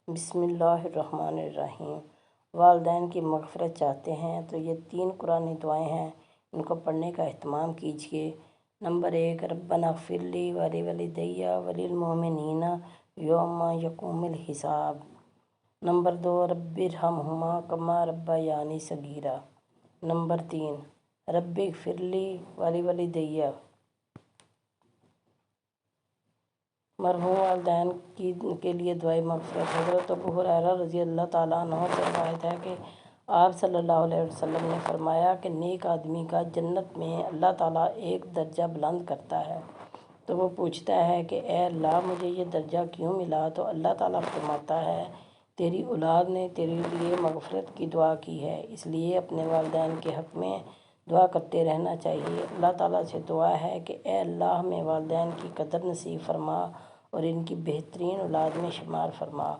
بسم اللہ الرحمن الرحیم۔ والدین کی مغفرت چاہتے ہیں تو یہ 3 قرآنی دعائیں ہیں، ان کو پڑھنے کا اہتمام کیجیے۔ نمبر 1، ربنا اغفر لی ولوالدی وللمؤمنین یوم یقوم الحساب۔ نمبر 2، رب ارحمہما کما ربیانی صغیرا۔ نمبر 3، رب اغفر لی ولوالدی۔ مرحوم والدین کے لیے دعائے مغفرت۔ حضرت ابو ہریرہ رضی اللہ تعالیٰ عنہ سے روایت ہے کہ آپ صلی اللہ علیہ وسلم نے فرمایا کہ نیک آدمی کا جنت میں اللہ تعالیٰ ایک درجہ بلند کرتا ہے تو وہ پوچھتا ہے کہ اے اللہ، مجھے یہ درجہ کیوں ملا؟ تو اللہ تعالیٰ فرماتا ہے، تیری اولاد نے تیرے لیے مغفرت کی دعا کی ہے، اس لیے اپنے والدین کے حق میں دعا کرتے رہنا چاہیے۔ اللہ تعالیٰ سے دعا ہے کہ اے اللہ، ہمیں والدین کی قدر نصیب فرما اور ان کی بہترین اولاد میں شمار فرما۔